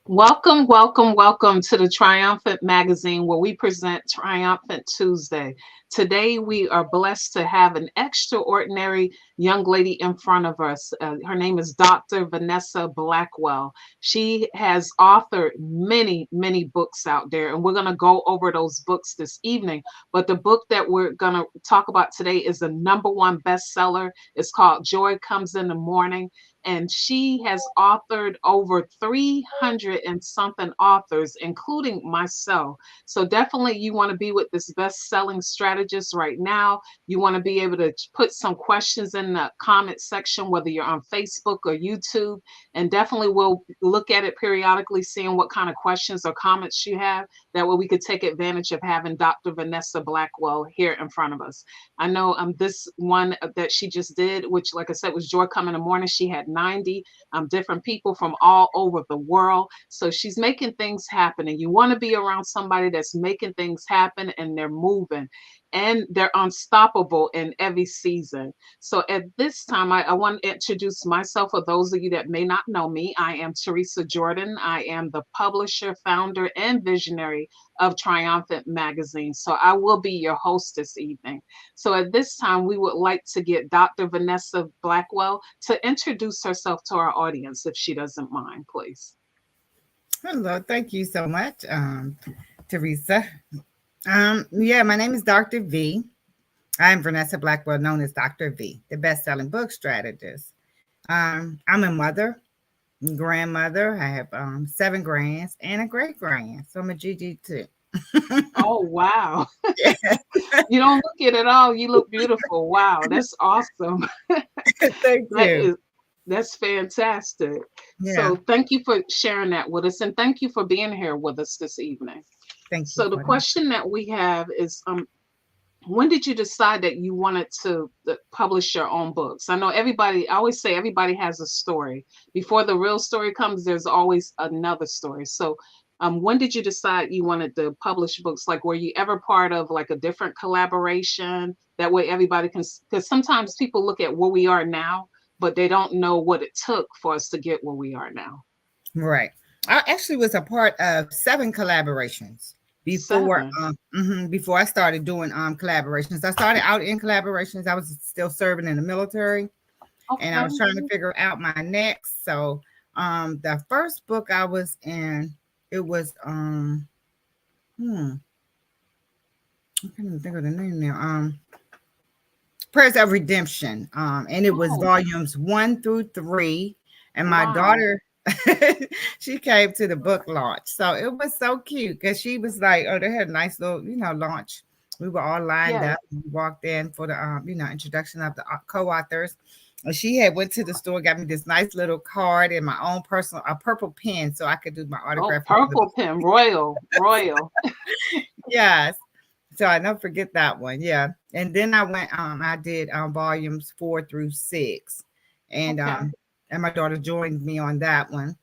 Welcome, welcome, welcome to the Triumphant magazine where we present Triumphant Tuesday. Today, we are blessed to have an extraordinary young lady in front of us. Her name is Dr. Vernessa Blackwell. She has authored many, many books out there, and we're going to go over those books this evening. But the book that we're going to talk about today is the number one bestseller. It's called Joy Comes in the Morning, and she has authored over 300 and something authors, including myself. So definitely you want to be with this best-selling strategist right now. You want to be able to put some questions in the comment section, whether you're on Facebook or YouTube, and definitely we'll look at it periodically, seeing what kind of questions or comments you have. That way we could take advantage of having Dr. Vernessa Blackwell here in front of us. I know this one that she just did, which like I said was Joy Come in the Morning. She had 90 different people from all over the world. So she's making things happen. And you want to be around somebody that's making things happen and they're moving and they're unstoppable in every season. So at this time, I want to introduce myself for those of you that may not know me. I am Teresa Jordan. I am the publisher, founder, and visionary of Triumphant Magazine. So I will be your host this evening. So at this time, we would like to get Dr. Vernessa Blackwell to introduce herself to our audience, if she doesn't mind, please. Hello, thank you so much, Teresa. Yeah, my name is Dr. V. I'm Vernessa Blackwell, known as Dr. V, the best-selling book strategist. I'm a mother, grandmother. I have 7 grands and a great grand, so I'm a GG too. Oh, wow. You don't look it at all. You look beautiful. Wow, that's awesome. Thank That you. is that's fantastic. Yeah, So thank you for sharing that with us and thank you for being here with us this evening. thank you So the for that. question that we have is when did you decide that you wanted to publish your own books? I know everybody, I always say everybody has a story. Before the real story comes, there's always another story. So when did you decide you wanted to publish books? Like, were you ever part of like a different collaboration? That way everybody can, because sometimes people look at where we are now, but they don't know what it took for us to get where we are now. Right. I actually was a part of 7 collaborations Seven. before I started doing collaborations. I started out in collaborations. I was still serving in the military and I Okay. was trying to figure out my next. So the first book I was in, it was I can't even think of the name now. Prayers of Redemption. And it was Oh, volumes 1 through 3. And my wow. daughter, she came to the book launch. So it was so cute because she was like, oh, they had a nice little, launch. We were all lined Yes. up. We walked in for the, introduction of the co-authors. And she had went to the store, got me this nice little card and my own personal, a purple pen so I could do my Oh, autograph. purple pen, royal, royal. Yes. So I never forget that one. Yeah. And then I did volumes 4 through 6. And Okay. and my daughter joined me on that one.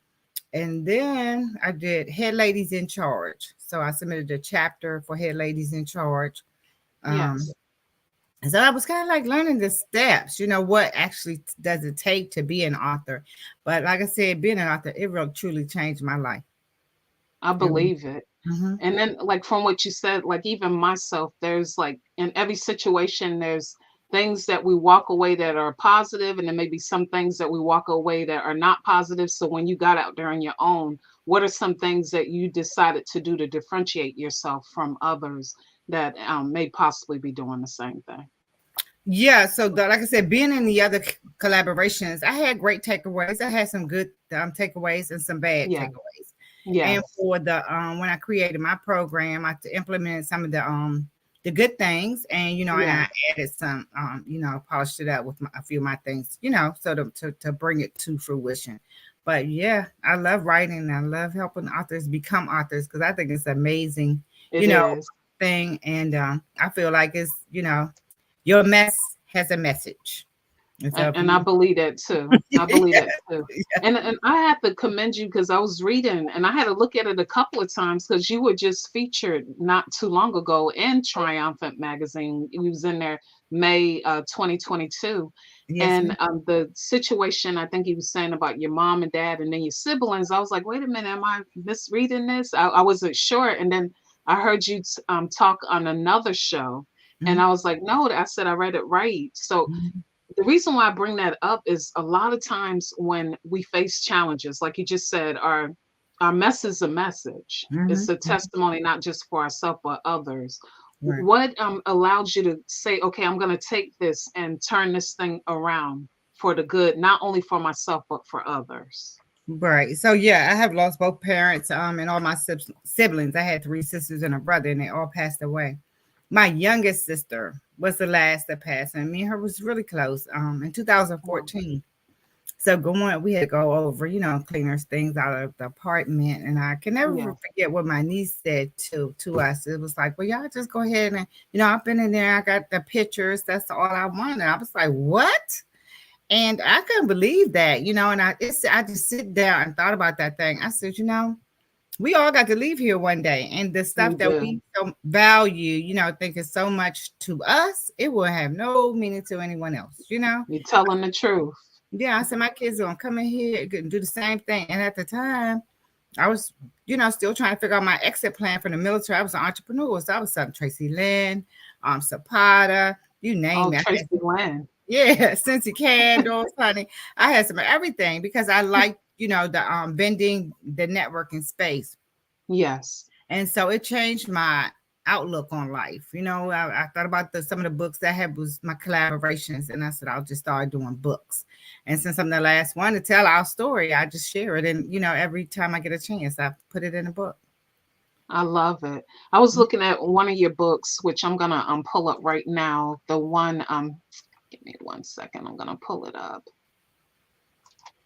And then I did Head Ladies in Charge. So I submitted a chapter for Head Ladies in Charge. Um, Yes. and so I was kind of like learning the steps, what actually does it take to be an author. But like I said, being an author, it really truly changed my life. I It really, believe it. mhm. And then, like, from what you said, like, even myself, there's like in every situation, there's things that we walk away that are positive, and then maybe some things that we walk away that are not positive. So, when you got out there on your own, what are some things that you decided to do to differentiate yourself from others that may possibly be doing the same thing? Yeah, so like I said, being in the other collaborations, I had great takeaways. I had some good takeaways and some bad Yeah. takeaways. And Yes. for the when I created my program, I implemented some of the good things, and and I Yes. added some polished it up with a few of my things, so to bring it to fruition. But yeah, I love writing. I love helping authors become authors because I think it's amazing, you It know, is. thing, and I feel like it's your mess has a message. And so if And I you believe that too. I believe yeah, that too. And I have to commend you because I was reading and I had to look at it a couple of times because you were just featured not too long ago in Triumphant magazine. You was in there May 2022. Yes, And ma'am. the situation I think he was saying about your mom and dad and then your siblings, I was like, wait a minute, am I misreading this? I wasn't sure. And then I heard you talk on another show, and Mhm, I was like, no, I said I read it right. So mhm, the reason why I bring that up is a lot of times when we face challenges, like you just said, our mess is a message. It's mhm, a mhm. testimony not just for ourselves but others. Right. What allows you to say, okay, I'm going to take this and turn this thing around for the good, not only for myself but for others? Right. So yeah, I have lost both parents and all my siblings. I had three sisters and a brother, and they all passed away. My youngest sister was the last that passed, and me and her was really close. In Wow. 2014. So going, we had to go over, clean our things out of the apartment, and I can never Yeah, forget what my niece said to us. It was like, "Well, y'all just go ahead and, I've been in there. I got the pictures. That's all I wanted." I was like, "What?" And I couldn't believe that, and I just sit down and thought about that thing. I said, we all got to leave here one day, and the we stuff that do. we so value, think is so much to us, it will have no meaning to anyone else. You're telling the truth. Yeah, I said my kids are gonna come in here and do the same thing. And at the time, I was, still trying to figure out my exit plan from the military. I was an entrepreneur, so I was selling Tracy Lynn, Zapata, you name Oh, it. I had Tracy Lynn. yeah, Scentsy candles, honey. I had some of everything because I like, the vending, the networking space. Yes, And so it changed my outlook on life. I thought about some of the books that I had was my collaborations, and I said I'll just start doing books. And since I'm the last one to tell our story, I just share it. And every time I get a chance, I put it in a book. I love it. I was looking at one of your books, which I'm gonna pull up right now. The one give me 1 second. I'm gonna pull it up.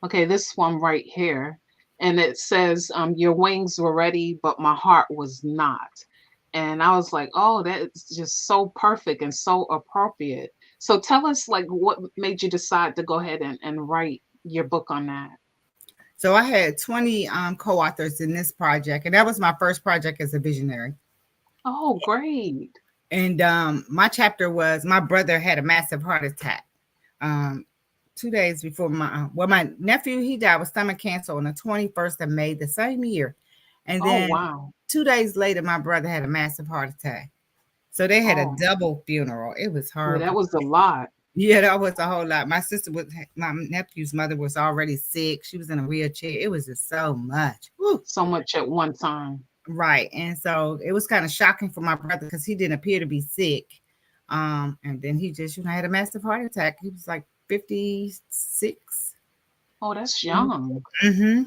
Okay, this one right here. And it says, your wings were ready, but my heart was not. And I was like, oh, that's just so perfect and so appropriate. So tell us, like, what made you decide to go ahead and write your book on that? So I had 20 co-authors in this project, and that was my first project as a visionary. Oh, great. And my chapter was my brother had a massive heart attack. Um, 2 days before my nephew, he died with stomach cancer on the 21st of May the same year. And Oh, then wow. 2 days later, my brother had a massive heart attack. So they had a Oh, double funeral. It was yeah, that horrible. was a lot. Yeah, that was a whole lot. My nephew's mother was already sick. She was in a wheelchair. It was just so much. Woo. So much at one time. Right. And so it was kind of shocking for my brother because he didn't appear to be sick. And then he just, had a massive heart attack. He was like 56. Oh, that's young. Mm-hmm.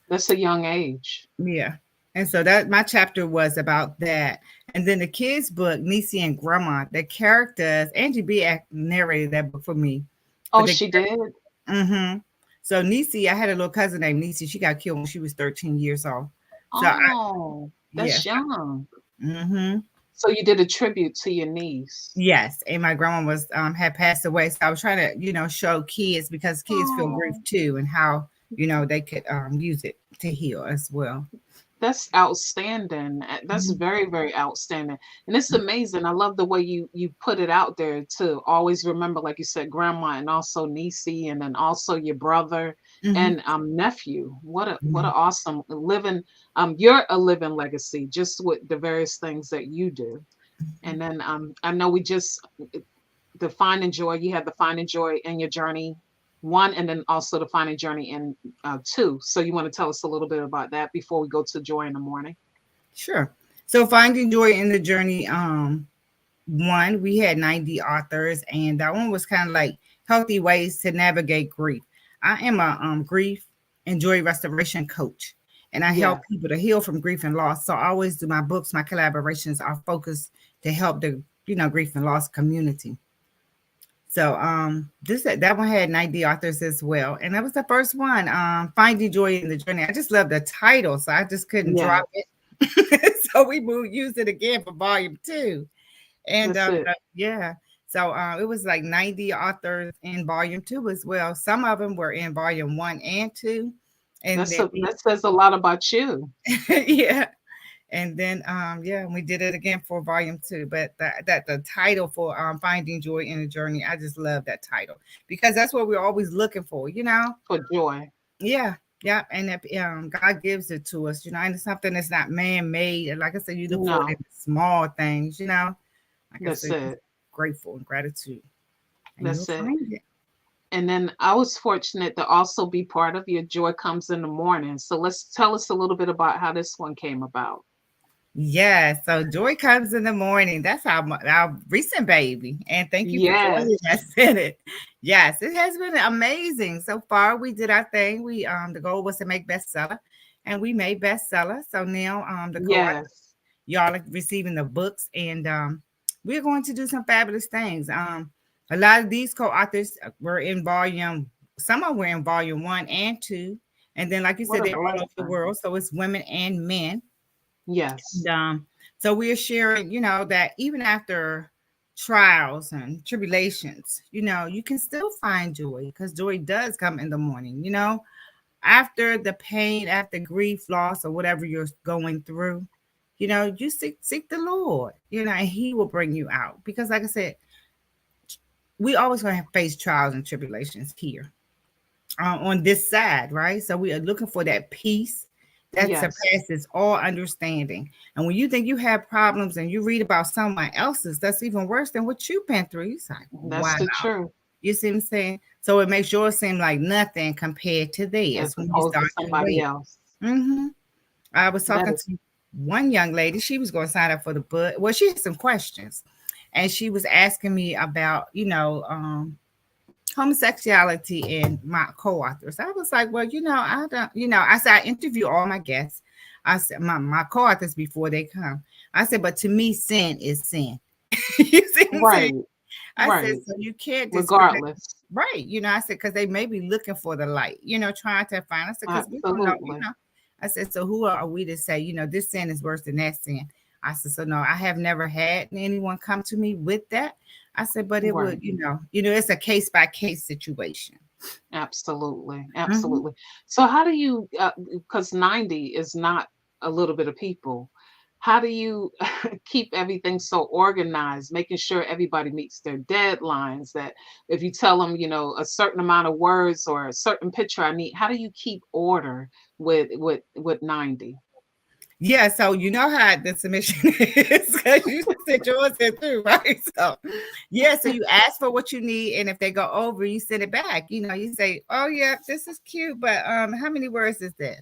That's a young age. Yeah. And so that my chapter was about that. And then the kids' book, Nisey and Grandma, the characters, Angie B. narrated that book for me. But Oh, the she did? mm-hmm. So Nisey, I had a little cousin named Nisey. She got killed when she was 13 years old. So Oh, that's yes. young. Mm-hmm. So you did a tribute to your niece. Yes, and my grandma was had passed away, so I was trying to show kids because kids feel grief Oh, too, and how they could use it to heal as well. that's outstanding. That's Mhm. very, very outstanding. And it's amazing. I love the way you put it out there to always remember, like you said, grandma and also niecey and then also your brother Mhm. and nephew. What a Mhm. awesome living you're a living legacy just with the various things that you do. And then I know we just the finding joy. You had the finding joy in your journey one, and then also the finding journey in two. So you want to tell us a little bit about that before we go to joy in the morning? Sure. So finding joy in the journey. One we had 90 authors, and that one was kind of like healthy ways to navigate grief. I am a grief and joy restoration coach, and I help Yeah, people to heal from grief and loss. So I always do my books, my collaborations are focused to help the grief and loss community. So this that one had 90 authors as well. And that was the first one. Finding Joy in the Journey. I just love the title, so I just couldn't yeah, drop it. So we used it again for volume 2. And that's it. yeah. So it was like 90 authors in volume 2 as well. Some of them were in volume 1 and 2. And then That says a lot about you. yeah. And then yeah, we did it again for volume 2. But the title for Finding Joy in a Journey, I just love that title because that's what we're always looking for, you know? For joy. Yeah. Yeah, and if, God gives it to us, you know, and it's something that's not man-made. And like I said, you look for it in No, the small things, you know. Like I that's said, just it. grateful and gratitude, and you'll That's it. find it. And then I was fortunate to also be part of Your Joy Comes in the Morning. So let's tell us a little bit about how this one came about. Yeah, so joy comes in the morning. That's our recent baby, and thank you for joining Yes, us in it. Yes, it has been amazing so far. We did our thing. We the goal was to make bestseller, and we made bestseller. So now the co-author, yes, y'all are receiving the books, and we're going to do some fabulous things. A lot of these co-authors were in volume. Some of them were in volume 1 and 2, and then like you what said, a they're all over the blessing. world. So it's women and men. Yes, And, so we are sharing, you know, that even after trials and tribulations, you know, you can still find joy because joy does come in the morning, you know, after the pain, after grief, loss, or whatever you're going through, you know, you seek the Lord, you know, and He will bring you out. Because, like I said, we always going to face trials and tribulations here on this side, right? So we are looking for that peace that yes, surpasses all understanding. And when you think you have problems and you read about someone else's, that's even worse than what you've been through. It's like, that's wow. the truth. You see what I'm saying? So it makes yours seem like nothing compared to theirs As when you opposed start to to somebody wait. else. hmm I was That talking is to one young lady. She was going to sign up for the book. Well, she had some questions, and she was asking me about, you know, homosexuality and my co-authors. I was like, well, you know, I don't, you know, I said I interview all my guests. I said my co-authors before they come. I said, but to me, sin is sin. You see what I'm saying? right, I said, right. so you can't discriminate. Regardless. Right. You know, I said, because they may be looking for the light, you know, trying to find. I said, because we don't know, you Absolutely. know. I said, so who are we to say, you know, this sin is worse than that sin? I said, so no, I have never had anyone come to me with that. I said, but it would, Right. it's a case by case situation. Absolutely. Mhm. Absolutely. So how do you, because 90 is not a little bit of people, how do you keep everything so organized, making sure everybody meets their deadlines? That if you tell them, a certain amount of words or a certain picture I need, how do you keep order with 90? Yeah, so you know how the submission is because you sent yours in too, right? So yeah, so you ask for what you need, and if they go over, you send it back. You know, you say, "Oh yeah, this is cute, but how many words is this?"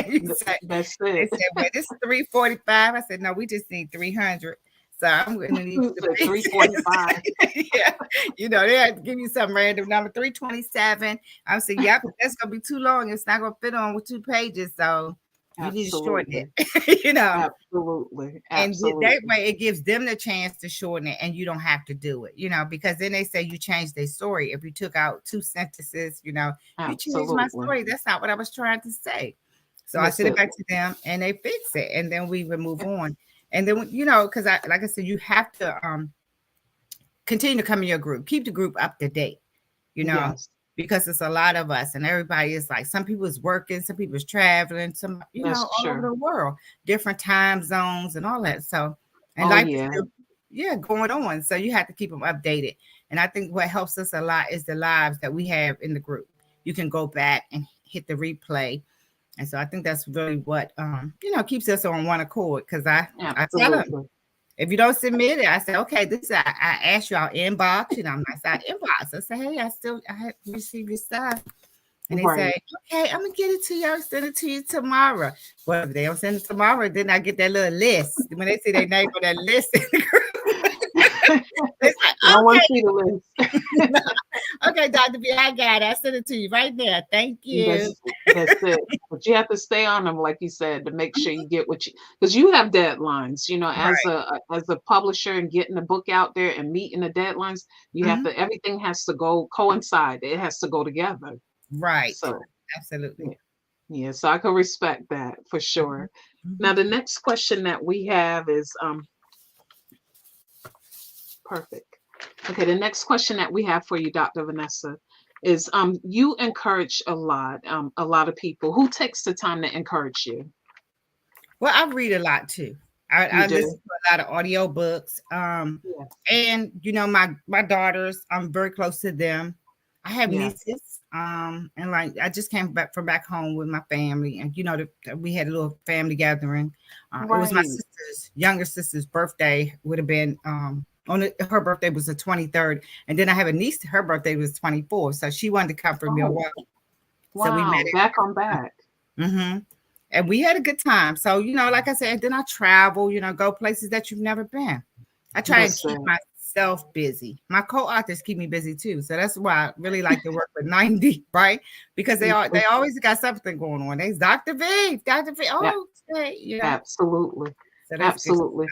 you say, That's they it. said, "Well, this is 345." I said, "No, we just need 300." So I'm going to need you Said to 345. yeah, you know, they had to give you some random number 327. I said, "Yep, that's gonna be too long. It's not gonna fit on with 2 pages, so you need to shorten Absolutely. it." you know, Absolutely. and that Absolutely. way it gives them the chance to shorten it and you don't have to do it, you know, because then they say you changed their story. If you took out 2 sentences, you know, you changed my Absolutely. story. That's not what I was trying to say. So I That's send it it. back to them and they fix it and then we will move on. And then, you know, because like I said, you have to continue to come in your group, keep the group up to date, you know, Yes, because it's a lot of us and everybody is like, some people is working, some people is traveling, some, you know, that's all over true. the world, different time zones and all that. So, and Oh life is yeah. still, yeah, going on. So you have to keep them updated. And I think what helps us a lot is the lives that we have in the group. You can go back and hit the replay. And so I think that's really what, keeps us on one accord. Cause I tell them, Absolutely. if you don't submit it, I say, okay, this I asked y'all inbox, you know, I'm not side inbox. I say, hey, I have received your stuff. And they say, Right. okay, I'm gonna get it to y'all, send it to you tomorrow. Well, if they don't send it tomorrow, then I get that little list. When they see their name on that list in the group, they say, They don't want to see the list. okay, okay, Dr. B, I got it. I sent it to you right there. Thank you. That's it. But you have to stay on them, like you said, to make sure you get what you, because you have deadlines. As Right. a publisher and getting the book out there and meeting the deadlines, you have Mhm. to. Everything has to go coincide. It has to go together. Right. So Absolutely. yeah, yeah. So I can respect that for Mhm. sure. Mhm. Now the next question that we have is perfect. Okay, the next question that we have for you, Dr. Vanessa, is you encourage a lot of people. Who takes the time to encourage you? Well, I read a lot too. You I listen do? to a lot of audio books. Yes. And my daughters, I'm very close to them. I have Yes. nieces. And like I just came back from back home with my family, and we had a little family gathering. It was my Right. younger sister's birthday. Would have been her birthday was the 23rd, and then I have a niece. Her birthday was 24th, so she wanted to come from Oh, Milwaukee. So we met wow. Back on back. it. And we had a good time. So, like I said, then I travel, go places that you've never been. I try and That's keep it. myself busy. My co-authors keep me busy too. So that's why I really like to work with 90, right? Because they always got something going on. There's Dr. V, Dr. V. Yeah, Oh, okay, absolutely. So that's good. Absolutely.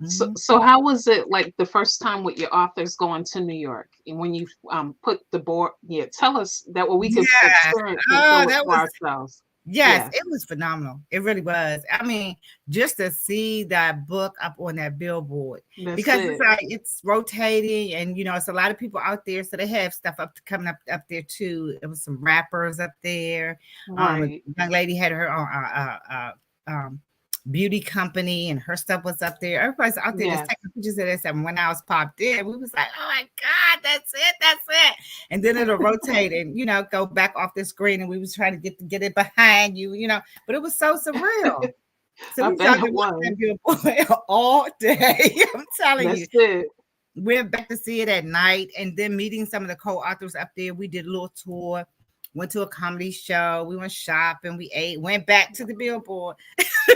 So, Mhm. so how was it like the first time with your authors going to New York and when you put the board? Yeah, tell us that way we could Yes. experience and Oh, feel it that for was ourselves. Yes, Yes, it was phenomenal. It really was. I mean, just to see that book up on that billboard that's because it's it. like it's rotating and it's a lot of people out there. So they have stuff coming up there too. It was some rappers up there. A Right. young lady had her own beauty company and her stuff was up there. Everybody's out there just Yes. taking pictures of this. And when I was popped in, we was like, oh my God, that's it, that's it. And then it'll rotate and go back off the screen and we was trying to get it behind you, but it was so surreal. So I we bet talked it about was. that billboard all day. I'm telling you. That's it. Went back to see it at night and then meeting some of the co-authors up there. We did a little tour, went to a comedy show, we went shopping, we ate, went back to the billboard.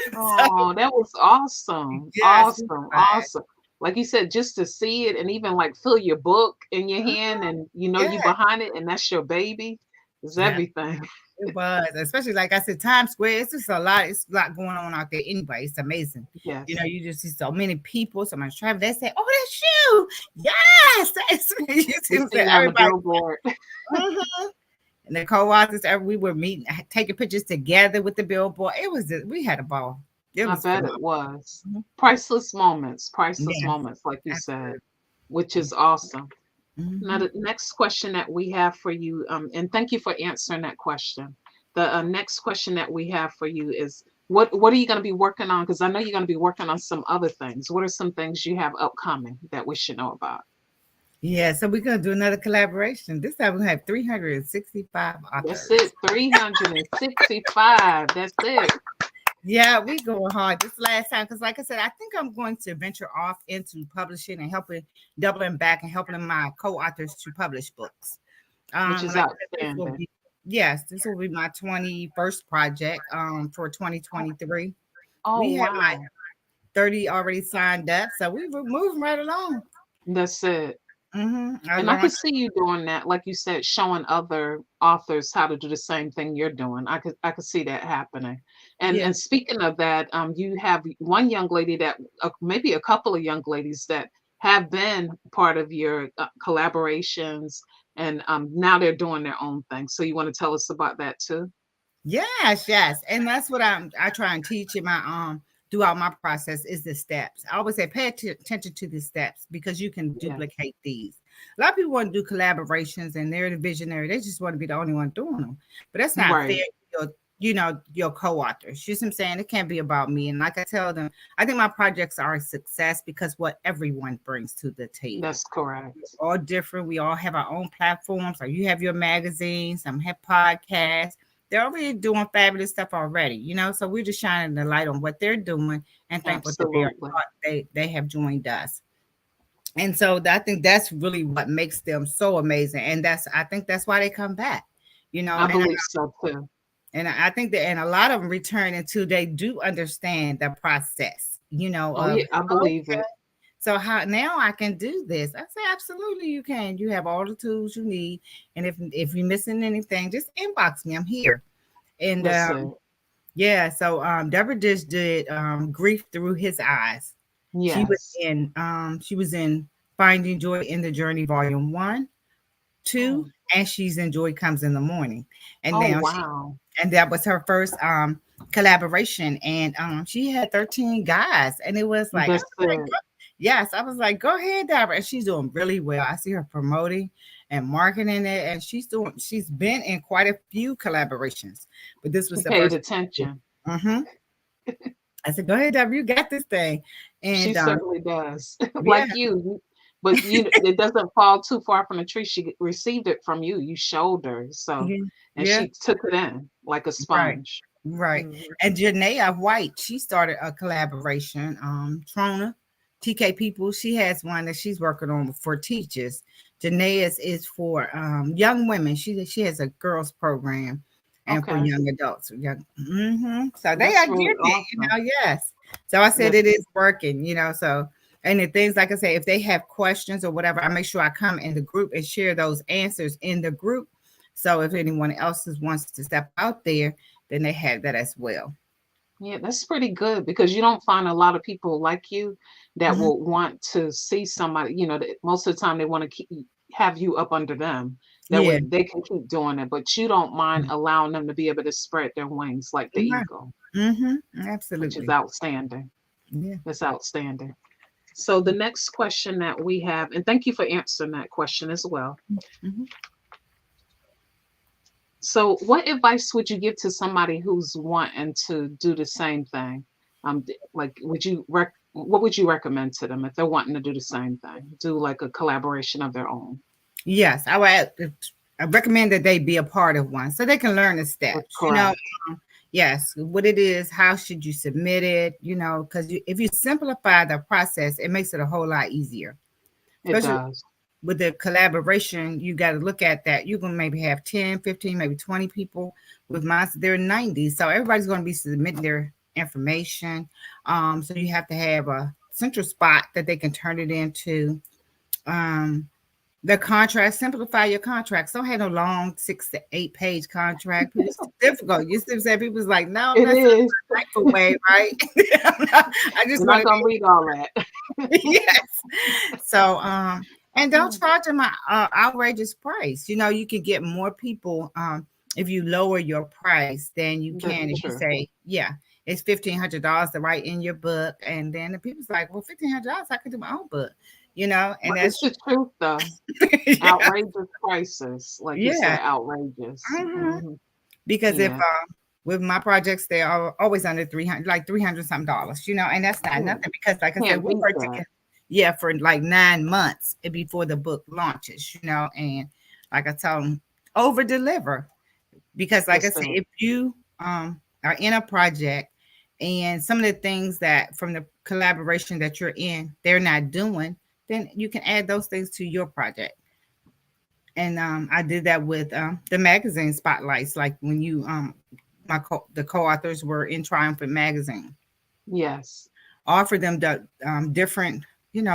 So Oh, that was awesome. yes, we Awesome. tried. Awesome. Like you said, just to see it and even like feel your book in your hand and Yeah, you behind it and that's your baby is yeah. everything. It was, especially like I said, Times Square. It's just a lot. It's a lot going on out there anyway. It's amazing. Yes. You just see so many people, so much traffic. They say, "Oh, that's you!" Yes, that's me. You We see, see you on the everybody. billboard. Mhm. And the co-authors, we were meeting, taking pictures together with the billboard. We had a ball. It I was bet phenomenal. it was. Mhm. Priceless Yes, moments, like you said, absolutely. which Yeah. is awesome. Now, Mhm. the next question that we have for you, and thank you for answering that question. The next question that we have for you is what are you going to be working on? Because I know you're going to be working on some other things. What are some things you have upcoming that we should know about? Yeah, so we're gonna do another collaboration. This time we have 365 That's authors. it, 365. That's it. Yeah, we going hard this last time because, like I said, I think I'm going to venture off into publishing and doubling back and helping my co-authors to publish books. Which is Like I said, outstanding. this will be my 21st project for 2023. Oh, We have like wow. 30 already signed up, so we were moving right along. That's it. I And I could launched. see you doing that, like you said, showing other authors how to do the same thing you're doing. I could see that happening. And Yeah, and speaking of that, you have one young lady that maybe a couple of young ladies that have been part of your collaborations, and now they're doing their own thing. So you want to tell us about that too? yes, yes, and that's what I try and teach in my throughout my process is the steps. I always say pay attention to the steps because you can Yes, duplicate these. A lot of people want to do collaborations and they're the visionary. They just want to be the only one doing them, but that's not fair. right. Your co-authors. You see what I'm saying? It can't be about me. And like I tell them, I think my projects are a success because what everyone brings to the table That's correct. all different. We all have our own platforms. Or you have your magazines, some have podcasts. They're already doing fabulous stuff already. So we're just shining the light on what they're doing and thankful that Absolutely. they have joined us. And so I think that's really what makes them so amazing. And I think that's why they come back. You know, I and believe so too. I think that and a lot of them return until they do understand the process. Oh Of yeah, I believe it. so how now I can do this? I say absolutely you can. You have all the tools you need, and if you're missing anything, just inbox me. I'm here. And That's it. yeah, so Deborah just did Grief Through His Eyes. Yes. She was in Finding Joy in the Journey, Volume 1, 2, Oh, and she's in Joy Comes in the Morning. And oh now wow. that was her first collaboration, and she had 13 guys, and it was like That's it. yes, I was like, go ahead, Deborah. And she's doing really well. I see her promoting and marketing it, and she's been in quite a few collaborations, but this She was the paid first. attention. Mm-hmm. I said, go ahead, W, you got this thing. She And certainly does. yeah, Like you, but it doesn't fall too far from the tree. She received it from you. You showed her, so yeah, and yeah, she took it in like a right. sponge. Right. Mhm. And Janaea White, she started a collaboration. Trona, TK People, she has one that she's working on for teachers. Janaea's is for young women. She has a girls program and for Okay, young adults. Young, so they are that's really getting it, awesome. yes. So I said That's it is working, so and the things like I say, if they have questions or whatever, I make sure I come in the group and share those answers in the group. So if anyone else wants to step out there, then they have that as well. yeah, that's pretty good because you don't find a lot of people like you that Mhm. will want to see somebody. That most of the time they want to have you up under them. That Yeah. way they can keep doing it, but you don't mind allowing them to be able to spread their wings like the Right. eagle, which is Absolutely. outstanding. Yeah. That's outstanding. So the next question that we have, and thank you for answering that question as well. Mhm. So, what advice would you give to somebody who's wanting to do the same thing? Like, what would you recommend to them if they're wanting to do the same thing, do like a collaboration of their own? Yes, I recommend that they be a part of one so they can learn the steps. Correct. Yes, what it is, how should you submit it, because if you simplify the process, it makes it a whole lot easier. It Especially does. with the collaboration, you got to look at that. You're going to maybe have 10, 15, maybe 20 people. With mine, they're 90. So everybody's going to be submitting their information. So you have to have a central spot that they can turn it into. Um, the contract, simplify your contracts. Don't have no long 6 to 8 page contract. It's difficult. You see what I'm saying? People's like, no, I'm It not is. the way, right? I just You're want not to gonna read all that. yes. So, and don't charge them an outrageous price. You can get more people if you lower your price than you That's can if you true. say, yeah, it's $1,500 to write in your book, and then the people's like, well, $1,500, I could do my own book, and But it's that's the truth, though. yeah, Outrageous prices, like you yeah. said, outrageous. Mhm. Because if Yeah. with my projects, they are always under 300, like 300 something dollars, and that's not Yeah. nothing because, like I said, Can't we beat work that. together, yeah, for like 9 months before the book launches, and like I tell them, over deliver because, like I That's said, it. if you are in a project and some of the things that from the collaboration that you're in, they're not doing, then you can add those things to your project. And I did that with the magazine spotlights, like when you the co-authors were in Triumphant magazine, Yes. offer them the different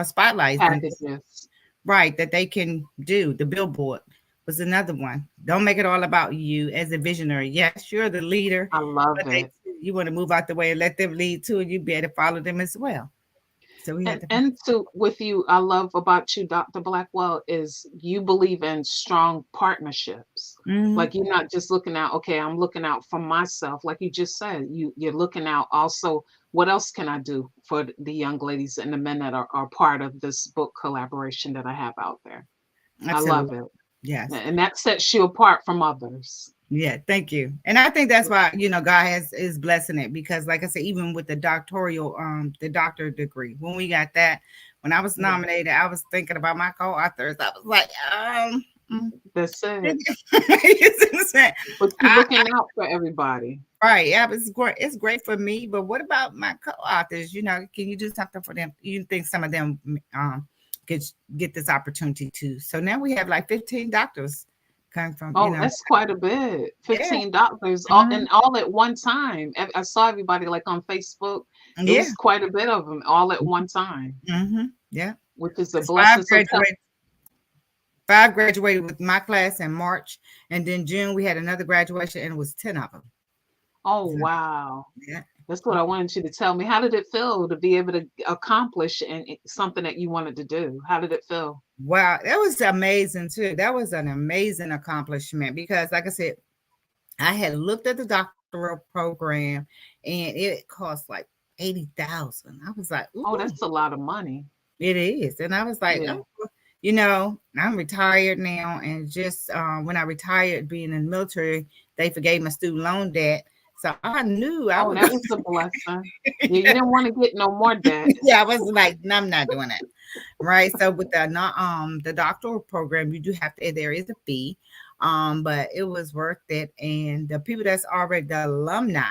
spotlights and Packages. right that they can do. The billboard was another one. Don't make it all about you as a visionary. Yes, you're the leader, I love but it. you want to move out the way and let them lead too, and you be able to follow them as well. So we had And to. and to with you, I love about you, Dr. Blackwell, is you believe in strong partnerships. Mhm. Like you're not just looking out, okay, I'm looking out for myself. Like you just said, you're looking out also, what else can I do for the young ladies and the men that are part of this book collaboration that I have out there? I love Absolutely. it. Yes. And that sets you apart from others. Yeah, thank you. And I think that's why, God is blessing it because like I said, even with the doctor degree, when we got that, when I was Yeah, nominated, I was thinking about my co-authors. I was like, that's it. you see what I'm saying? But you're looking out for everybody. Right. Yeah, it's great for me, but what about my co-authors? Can you do something for them? You think some of them could get this opportunity too. So now we have like 15 doctors coming from, Oh, that's quite a bit. yeah. $15 all Mhm. and all at one time. I saw everybody like on Facebook. It Yeah. was quite a bit of them all at one time, Yeah. which is a 'Cause Five blessing. So tell graduated. Five graduated with my class in March, and then June we had another graduation, and it was 10 of them. oh wow. Yeah. That's what I wanted you to tell me. How did it feel to be able to accomplish something that you wanted to do? How did it feel? Wow, that was amazing too. That was an amazing accomplishment because, like I said, I had looked at the doctoral program, and it cost like 80,000. I was like, Oh, ooh, that's a lot of money. it is, and I was like, Yeah. oh, I'm retired now, and just when I retired, being in the military, they forgave my student loan debt. So I knew I Oh, was that was a blessing. Yeah, you yeah, didn't want to get no more debt. yeah, I was like, no, I'm not doing that. Right. So with the not the doctoral program, you do have to there is a fee. But it was worth it. And the people that's already the alumni,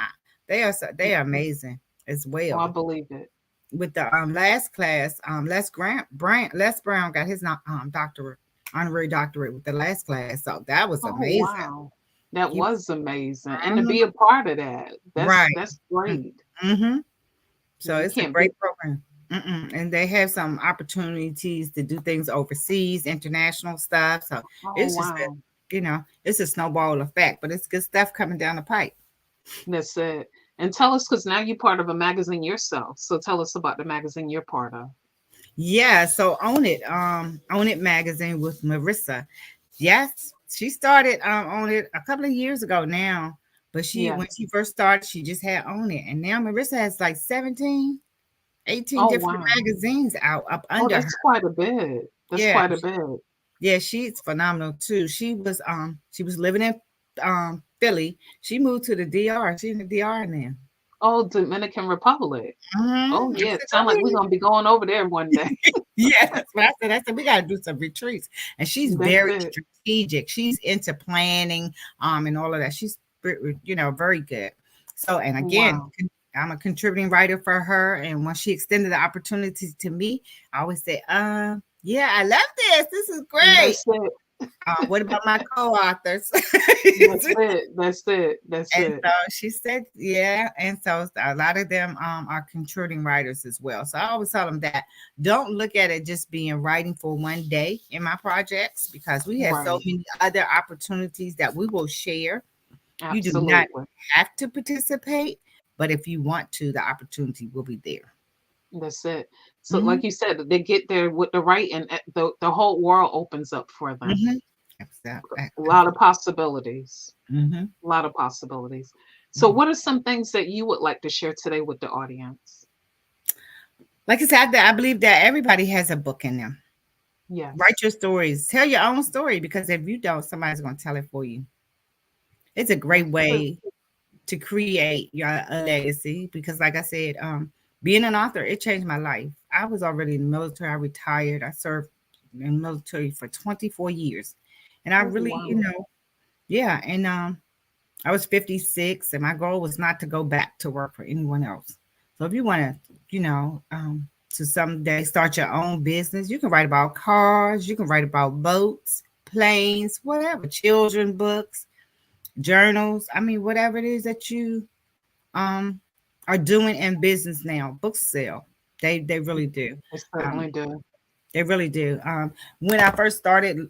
they are amazing as Oh, I well. believe it. With the last class, Les Brown got his not doctorate, honorary doctorate with the last class. So that was Oh, amazing. wow. That He was was amazing. And to mhm, be a part of that, right. that's great. Mm-hmm. So You it's a can't be. great program. And they have some opportunities to do things overseas, international stuff. So Oh, it's just, wow. it's a snowball effect, but it's good stuff coming down the pipe. That's it. And tell us, because now you're part of a magazine yourself. So tell us about the magazine you're part of. Yeah. So Own It magazine with Marissa. Yes, she started on it a couple of years ago now. But when Yes. she first started, she just had Own It. And now Marissa has like 17, 18 Oh, different wow. magazines out up Oh, under her. that's quite a bit. That's Yeah. quite a bit. Yeah, she's phenomenal too. She was living in Philly. She moved to the DR. She's in the DR now. Oh, Dominican Republic. Oh, I yeah. said, It go sounds like we're ahead. going to be going over there one day. Yeah, that's what I said. I said we gotta do some retreats. And she's That's very it. strategic. She's into planning, and all of that. She's very good. So and again, Wow. I'm a contributing writer for her. And when she extended the opportunity to me, I always say, yeah, I love this. This is great. That's it. What about my co-authors? That's it. That's it. That's And it. so she said, yeah. And so a lot of them are contributing writers as well. So I always tell them that don't look at it just being writing for one day in my projects because we have so Right. many other opportunities that we will share. You do not Absolutely. have to participate, but if you want to, the opportunity will be there. That's it. So, Mm-hmm. like you said, they get there with the right, and the whole world opens up for them. Mm-hmm. A lot of possibilities. Mm-hmm. A lot of possibilities. So, what are some things that you would like to share today with the audience? Like I said, I believe that everybody has a book in them. Yes. Write your stories. Tell your own story because if you don't, somebody's going to tell it for you. It's a great That's it. way to create a legacy because, like I said, being an author, it changed my life. I was already in the military. I retired. I served in the military for 24 years. And I Oh, really, wow. yeah. And I was 56, and my goal was not to go back to work for anyone else. So if you want to, to someday start your own business, you can write about cars, you can write about boats, planes, whatever, children books, journals. I mean, whatever it is that you um are doing in business now, books sell. They really do. They Um, certainly do. they really do. When I first started,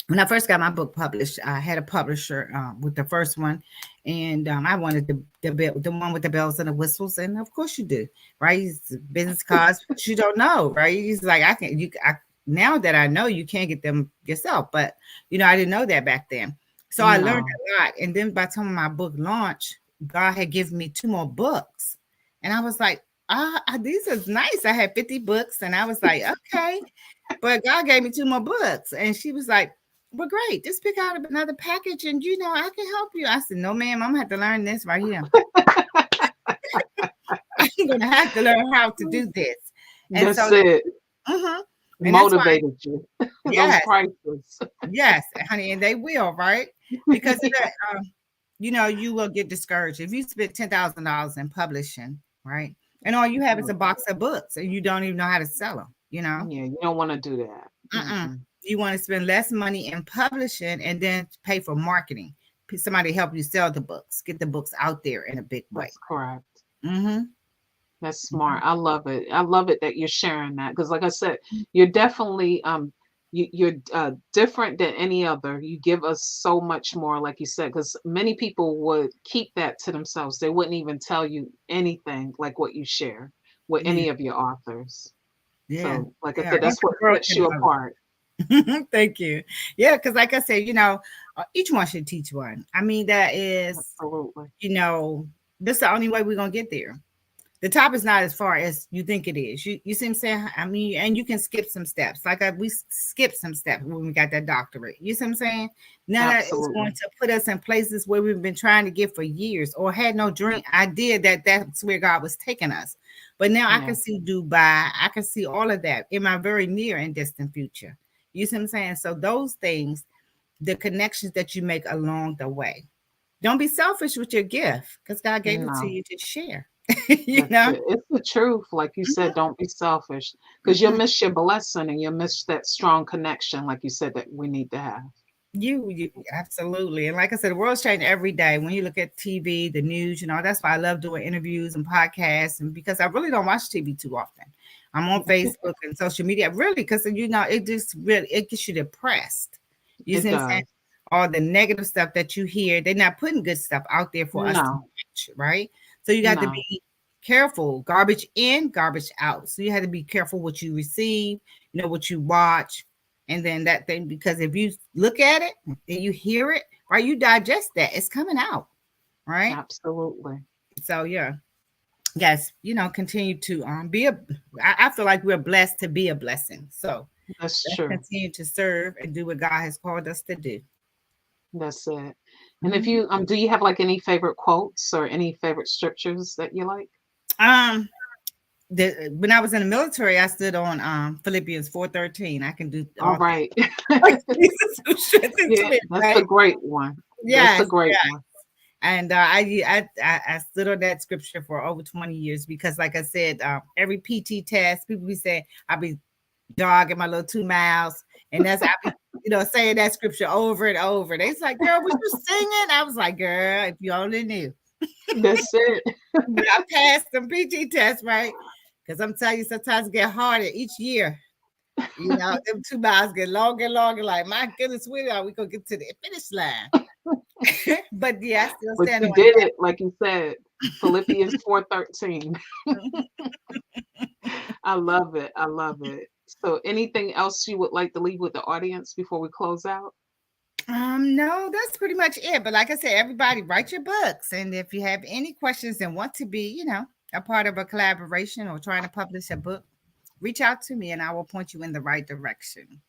when I first got my book published, I had a publisher with the first one, and I wanted the one with the bells and the whistles, and of course you do, right? It's business cards, but you don't know, right? He's like, now that I know, you can't get them yourself, but I didn't know that back then, so I learned No. a lot. And then by the time my book launched, God had given me two more books, and I was like, these are nice. I had 50 books, and I was like, okay, but God gave me two more books, and she was like, well, great. Just pick out another package and I can help you. I said, no, ma'am, I'm gonna have to learn this right here. I'm gonna have to learn how to do this. And That's so, it. mhm, and that's why, Motivated you. Those yes, prices. yes, honey, and they will, right? Because you will get discouraged if you spend $10,000 in publishing, right? And all you have is a box of books, and you don't even know how to sell them. Yeah, you don't want to do that. Mm-mm. Mm-mm. You want to spend less money in publishing and then pay for marketing. Somebody help you sell the books, get the books out there in a big way. That's correct. Mm-hmm. That's smart. I love it. I love it that you're sharing that because, like I said, you're definitely you're different than any other. You give us so much more, like you said, because many people would keep that to themselves. They wouldn't even tell you anything like what you share with Yeah, any of your authors. yeah, So, like I yeah. said, that's what sets you apart. Thank you. Yeah, because like I said, each one should teach one. I mean, that is, Absolutely. this is the only way we're gonna get there. The top is not as far as you think it is. You see what I'm saying? I mean, and you can skip some steps. Like we skipped some steps when we got that doctorate. You see what I'm saying? None of that is going Absolutely. to put us in places where we've been trying to get for years or had no dream idea that that's where God was taking us. But now I Yeah. can see Dubai. I can see all of that in my very near and distant future. You see what I'm saying? So those things, the connections that you make along the way. Don't be selfish with your gift because God gave it to No. you to share. you That's know? it. It's the truth. Like you said, don't be selfish because you'll Mhm. miss your blessing and you'll miss that strong connection, like you said, that we need to have. You absolutely. And like I said, the world's changing every day. When you look at TV, the news, that's why I love doing interviews and podcasts, and because I really don't watch TV too often. I'm on Facebook and social media, really, because it just really it gets you depressed. You see It what I'm saying? does. All the negative stuff that you hear, they're not putting good stuff out there for us to No, watch, right? So you got to no. be careful. Garbage in, garbage out. So you have to be careful what you receive, what you watch, and then that thing, because if you look at it and you hear it, right, you digest that, it's coming out, right? Absolutely. So yeah, yes, continue to be I feel like we're blessed to be a blessing. So That's let's true. continue to serve and do what God has called us to do. That's it. And if Mhm. you do you have like any favorite quotes or any favorite scriptures that you like? um when I was in the military, I stood on Philippians 4:13. I can do All all things right. like Jesus who strengthens Yeah, me, that's a right? great one. That's a Yes, great yeah. one. And I stood on that scripture for over 20 years because, like I said, every PT test, people be saying, I be jogging my little 2 miles, and I be, saying that scripture over and over. They was like, "Girl, was you singing?" I was like, "Girl, if you only knew." That's it. But I passed the PT test, right? Because I'm telling you, sometimes it get harder each year. Them 2 miles get longer and longer. Like, my goodness, when are we gonna get to the finish line? But yeah, I still But stand you on did it, like you said. Philippians that. 4:13. I love it. I love it. So anything else you would like to leave with the audience before we close out? No, that's pretty much it. But like I said, everybody write your books. And if you have any questions and want to be, a part of a collaboration or trying to publish a book, reach out to me and I will point you in the right direction.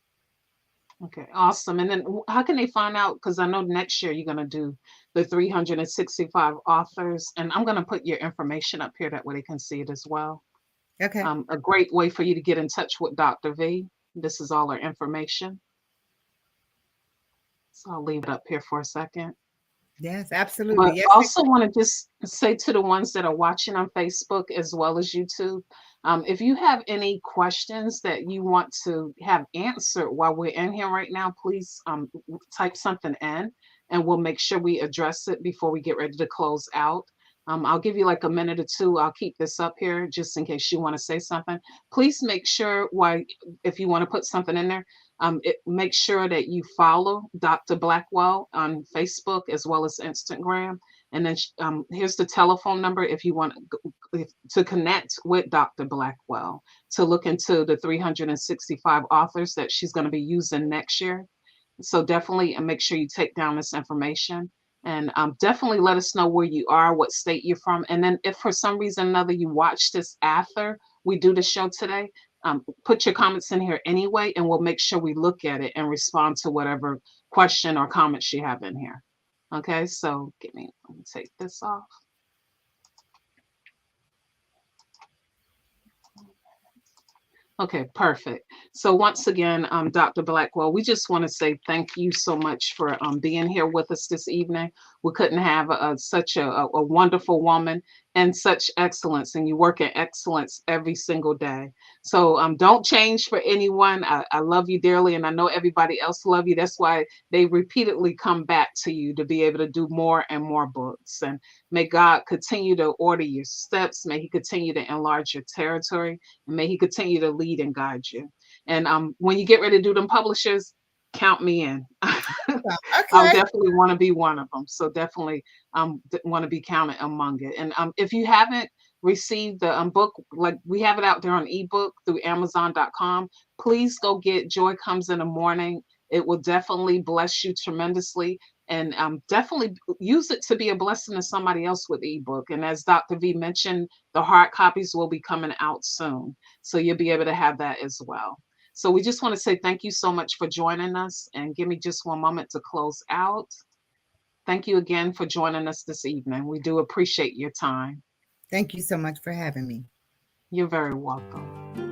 Okay, awesome. And then how can they find out? Because I know next year you're going to do the 365 authors, and I'm going to put your information up here that way they can see it as well. Okay. A great way for you to get in touch with Dr. V. This is all our information. So I'll leave it up here for a second. Yes, absolutely. But Yes. also want to just say to the ones that are watching on Facebook as well as YouTube, if you have any questions that you want to have answered while we're in here right now, please type something in and we'll make sure we address it before we get ready to close out. I'll give you like a minute or two. I'll keep this up here just in case you want to say something. Please make sure why if you want to put something in there, make sure that you follow Dr. Blackwell on Facebook as well as Instagram. And then here's the telephone number if you want to connect with Dr. Blackwell to look into the 365 authors that she's going to be using next year. So definitely make sure you take down this information and definitely let us know where you are, what state you're from. And then if for some reason or another you watch this after we do the show today, put your comments in here anyway, and we'll make sure we look at it and respond to whatever question or comments you have in here. Okay, so let me take this off. Okay, perfect. So once again, Dr. Blackwell, we just want to say thank you so much for being here with us this evening. We couldn't have such a wonderful woman and such excellence, and you work in excellence every single day. So don't change for anyone. I love you dearly, and I know everybody else love you. That's why they repeatedly come back to you to be able to do more and more books. And may God continue to order your steps. May He continue to enlarge your territory. And may He continue to lead and guide you. And when you get ready to do them publishers, count me in. I'll Okay. definitely want to be one of them. So definitely want to be counted among it. And if you haven't received the book, like we have it out there on ebook through Amazon.com, please go get Joy Comes in the Morning. It will definitely bless you tremendously. and definitely use it to be a blessing to somebody else with ebook. And as Dr. V mentioned, the hard copies will be coming out soon, so you'll be able to have that as well. So we just want to say thank you so much for joining us, and give me just one moment to close out. Thank you again for joining us this evening. We do appreciate your time. Thank you so much for having me. You're very welcome.